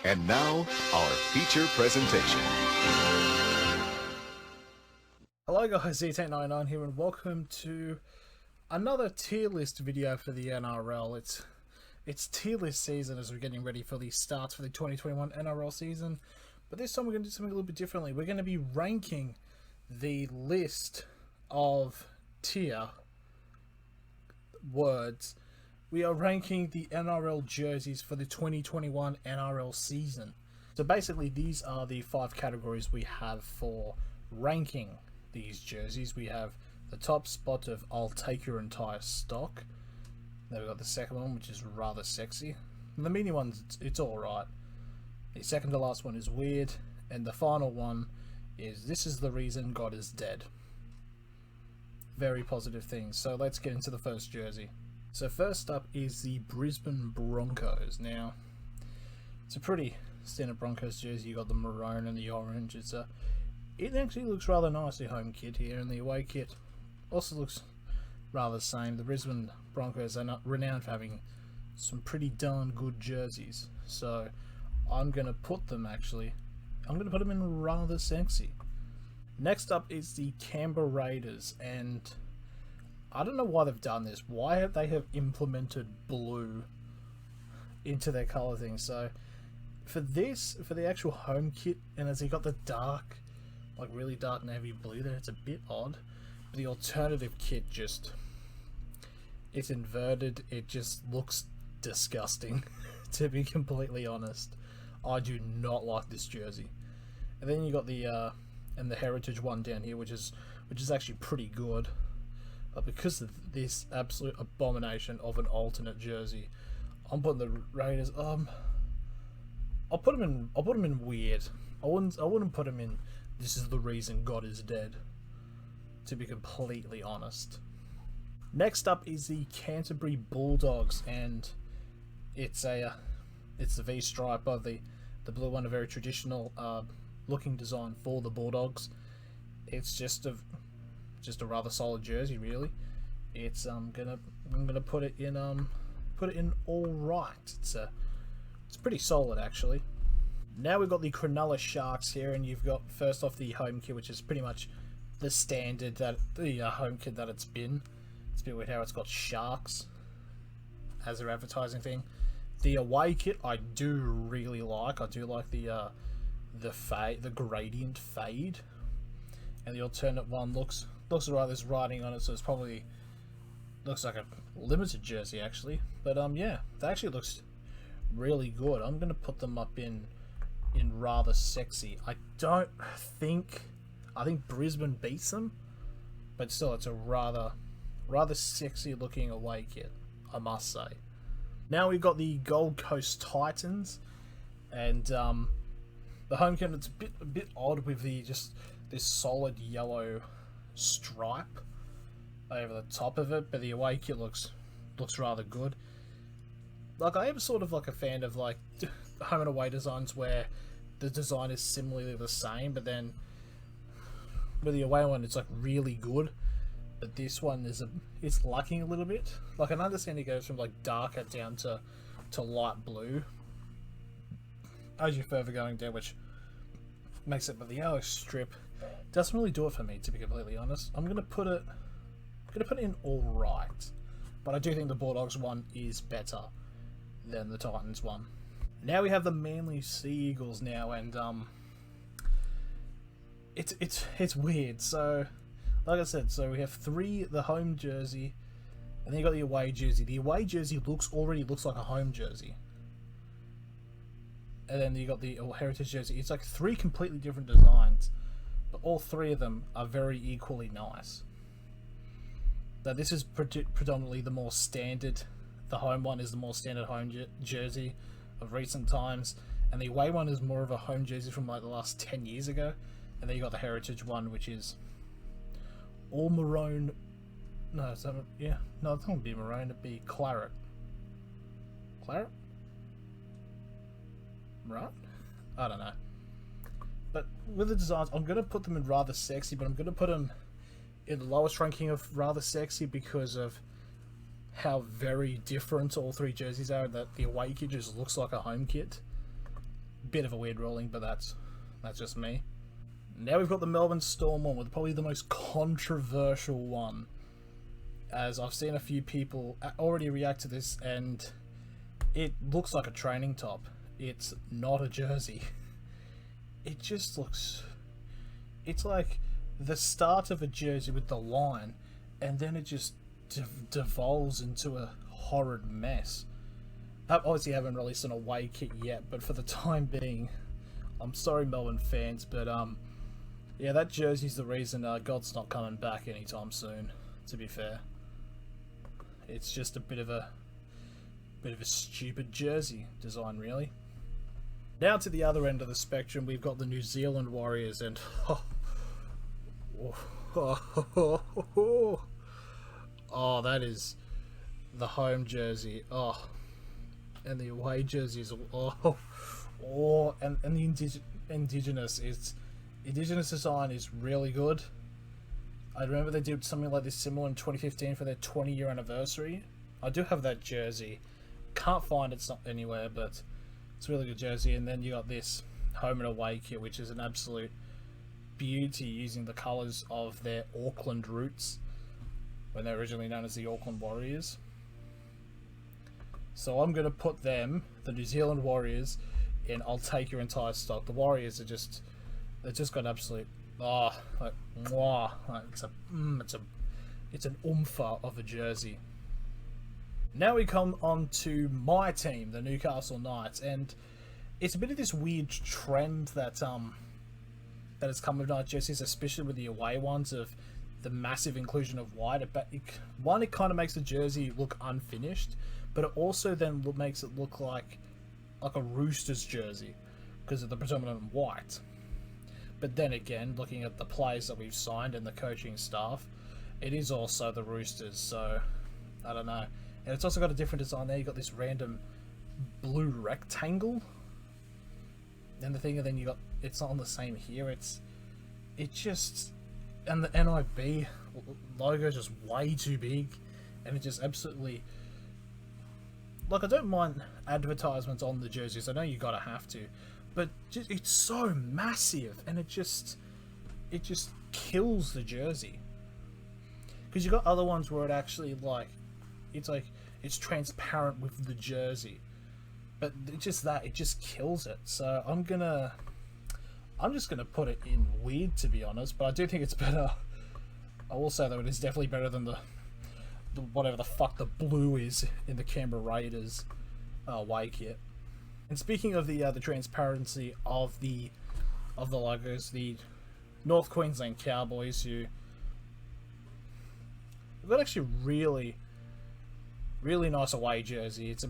And now, our feature presentation. Hello guys, Z899 here and welcome to another tier list video for the NRL. It's tier list season as we're getting ready for the starts for the 2021 NRL season. But this time we're going to do something a little bit differently. We're going to be ranking the list of tier words. We are ranking the NRL jerseys for the 2021 NRL season. So basically these are the 5 categories we have for ranking these jerseys. We have the top spot of I'll take your entire stock. Then we've got the second one, which is rather sexy. And the medium one, it's alright. The second to last one is weird. And the final one is this is the reason God is dead. Very positive things. So let's get into the first jersey. So first up is the Brisbane Broncos. Now, it's a pretty standard Broncos jersey. You got the maroon and the orange. It actually looks rather nice, the home kit here, and the away kit also looks rather the same. The Brisbane Broncos are not renowned for having some pretty darn good jerseys. So I'm going to put them in rather sexy. Next up is the Canberra Raiders, and I don't know why they've done this. Why have they implemented blue into their colour thing? So for the actual home kit, and as you got the dark, like really dark navy blue there, it's a bit odd. But the alternative kit it's inverted. It just looks disgusting, to be completely honest. I do not like this jersey. And then you got the heritage one down here, which is actually pretty good. But because of this absolute abomination of an alternate jersey, I'm putting the Raiders. I'll put them in weird. I wouldn't put them in. This is the reason God is dead. To be completely honest. Next up is the Canterbury Bulldogs, and it's the V stripe of the blue one, a very traditional looking design for the Bulldogs. It's just a rather solid jersey, really. I'm gonna put it in all right. It's pretty solid actually. Now we've got the Cronulla Sharks here, and you've got first off the home kit, which is pretty much the standard home kit that it's been. It's a bit weird how it's got sharks as their advertising thing. The away kit I do really like. I do like the gradient fade, and the alternate one looks alright. There's writing on it, so it's probably looks like a limited jersey actually. But yeah, that actually looks really good. I'm gonna put them up in rather sexy. I think Brisbane beats them, but still it's a rather sexy looking away kit, I must say. Now we've got the Gold Coast Titans, and the home kit, it's a bit odd with this solid yellow stripe over the top of it, but the away kit looks rather good. Like, I am sort of like a fan of like home and away designs where the design is similarly the same, but then with the away one it's like really good. But this one it's lacking a little bit. Like, I understand it goes from like darker down to light blue as you're further going down, which makes it, but the yellow strip doesn't really do it for me, to be completely honest. I'm gonna put it in all right, but I do think the Bulldogs one is better than the Titans one. Now we have the Manly Sea Eagles now, and it's weird. So like I said, so we have the home jersey, and then you got the away jersey. The away jersey already looks like a home jersey. And then you got the heritage jersey. It's like 3 completely different designs, but all 3 of them are very equally nice. Now this is predominantly the more standard. The home one is the more standard home jersey of recent times, and the away one is more of a home jersey from like the last 10 years ago. And then you got the heritage one, which is all maroon. No, it's not, yeah, no, it won't be maroon. It'd be claret. Claret. Right? I don't know. But with the designs, I'm going to put them in rather sexy, but I'm going to put them in the lowest ranking of rather sexy because of how very different all 3 jerseys are. That the away kit just looks like a home kit. Bit of a weird ruling, but that's just me. Now we've got the Melbourne Storm one, with probably the most controversial one, as I've seen a few people already react to this, and it looks like a training top. It's not a jersey. It just looks... It's like the start of a jersey with the line, and then it just devolves into a horrid mess. Obviously, I haven't released an away kit yet, but for the time being, I'm sorry, Melbourne fans, but yeah, that jersey's the reason God's not coming back anytime soon. To be fair, it's just a bit of a stupid jersey design, really. Now to the other end of the spectrum, we've got the New Zealand Warriors, and oh, that is the home jersey. Oh, and the away jersey is and the indigenous design is really good. I remember they did something like this similar in 2015 for their 20-year anniversary. I do have that jersey. Can't find it anywhere, but it's a really good jersey. And then you got this home and away kit, which is an absolute beauty, using the colours of their Auckland roots when they're originally known as the Auckland Warriors. So I'm going to put them, the New Zealand Warriors, in I'll take your entire stock. The Warriors are just... They've just got absolute... Oh, like, mwah. Like, it's an oompha of a jersey. Now we come on to my team, the Newcastle Knights, and it's a bit of this weird trend that has come with Knights jerseys, especially with the away ones, of the massive inclusion of white. It kind of makes the jersey look unfinished, but it also then makes it look like a Roosters jersey because of the predominant white. But then again, looking at the players that we've signed and the coaching staff, it is also the Roosters, so I don't know. And it's also got a different design there. You got this random blue rectangle, and then you got, it's not on the same here. It just, and the NIB logo is just way too big, and it just absolutely, like, I don't mind advertisements on the jerseys. I know you gotta have to, but just, it's so massive, and it just kills the jersey. Because you got other ones where it actually it's transparent with the jersey, but it just kills it. So I'm just gonna put it in weird, to be honest, but I do think it's better. I will say though, it is definitely better than the whatever the fuck the blue is in the Canberra Raiders away kit. And speaking of the transparency of the logos, the North Queensland Cowboys, who have got actually really nice away jersey. It's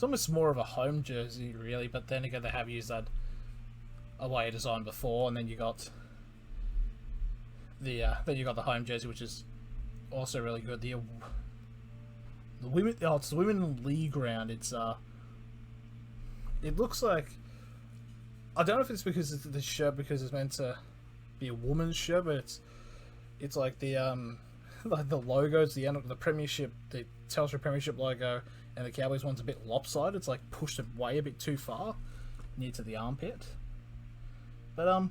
almost more of a home jersey, really, but then again, they have used that away design before, and then you got the home jersey, which is also really good. The women, it's the women league round. It looks like, I don't know if it's because it's the shirt, because it's meant to be a woman's shirt, but it's like the like the logos, the Premiership, the Telstra Premiership logo, and the Cowboys one's a bit lopsided. It's like pushed away a bit too far, near to the armpit. But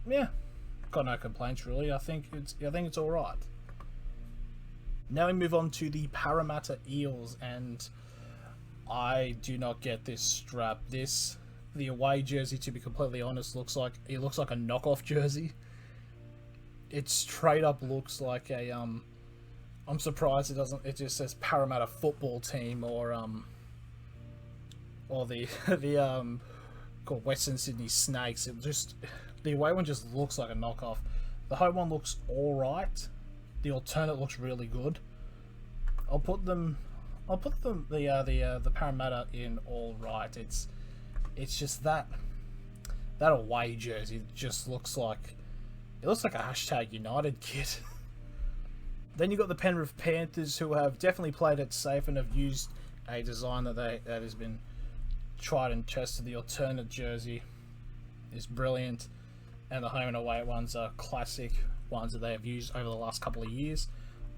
yeah, got no complaints really. I think it's all right. Now we move on to the Parramatta Eels, and I do not get this strap. The away jersey, to be completely honest, looks like a knockoff jersey. It straight up looks like a I'm surprised it just says Parramatta football team, or the called Western Sydney Snakes. The away one just looks like a knockoff. The home one looks alright. The alternate looks really good. I'll put the Parramatta in alright. It's just that away jersey just looks like a hashtag United kit. Then you got the Penrith Panthers, who have definitely played it safe and have used a design that has been tried and tested. The alternate jersey is brilliant, and the home and away ones are classic ones that they have used over the last couple of years.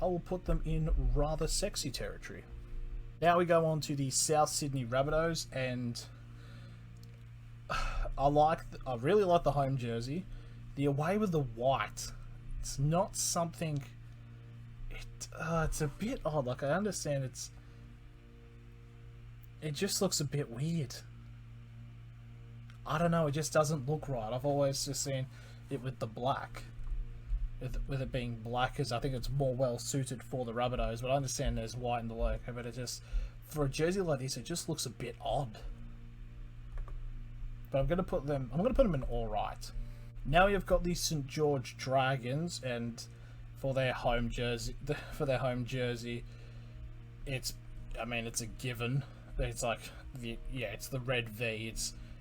I will put them in rather sexy territory. Now we go on to the South Sydney Rabbitohs, and I really like the home jersey. The away with the white, it's not something. It's a bit odd. Like, I understand it just looks a bit weird. I don't know. It just doesn't look right. I've always just seen it with the black, with it being black, because I think it's more well suited for the Rabbitohs. But I understand there's white in the logo. But it just, for a jersey like this, it just looks a bit odd. But I'm gonna put them in all right. Now you've got the St George Dragons, and for their home jersey, it's a given. It's like it's the red V.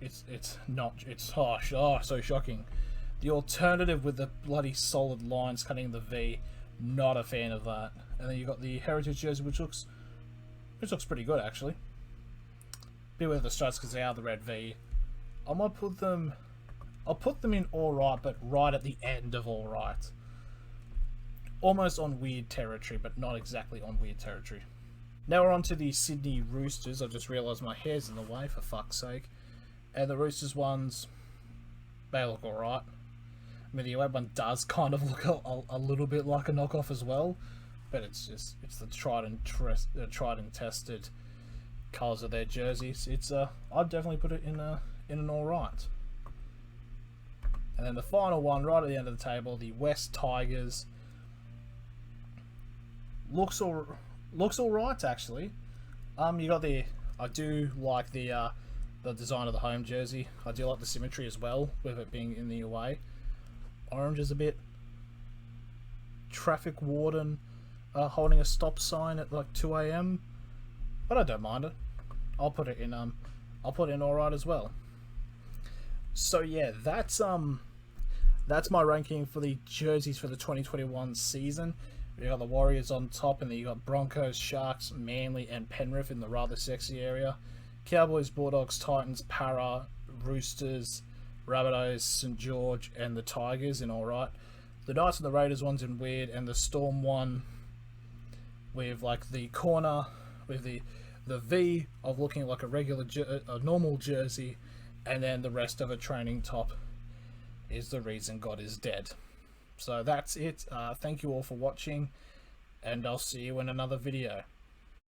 It's so shocking. The alternative with the bloody solid lines cutting the V, not a fan of that. And then you got the Heritage jersey, which looks pretty good actually. Beware of the stripes because they are the red V. I'll put them in alright, but right at the end of alright. Almost on weird territory, but not exactly on weird territory. Now we're on to the Sydney Roosters. I just realised my hair's in the way, for fuck's sake. And the Roosters ones, they look alright. I mean, the away one does kind of look a little bit like a knockoff as well, but it's the tried and tested colours of their jerseys. I'd definitely put it in an alright. And then the final one, right at the end of the table, the West Tigers. Looks alright actually. You got I do like the design of the home jersey. I do like the symmetry as well, with it being in the away. Orange is a bit traffic warden holding a stop sign at like 2 AM, but I don't mind it. I'll put it in alright as well. So yeah, that's my ranking for the jerseys for the 2021 season. You got the Warriors on top, and then you got Broncos, Sharks, Manly, and Penrith in the rather sexy area. Cowboys, Bulldogs, Titans, Para, Roosters, Rabbitohs, St George, and the Tigers in alright. The Knights and the Raiders one's in weird, and the Storm one with like the corner with the V of looking like a normal jersey, and then the rest of a training top is the reason God is dead. So that's it. Thank you all for watching, and I'll see you in another video.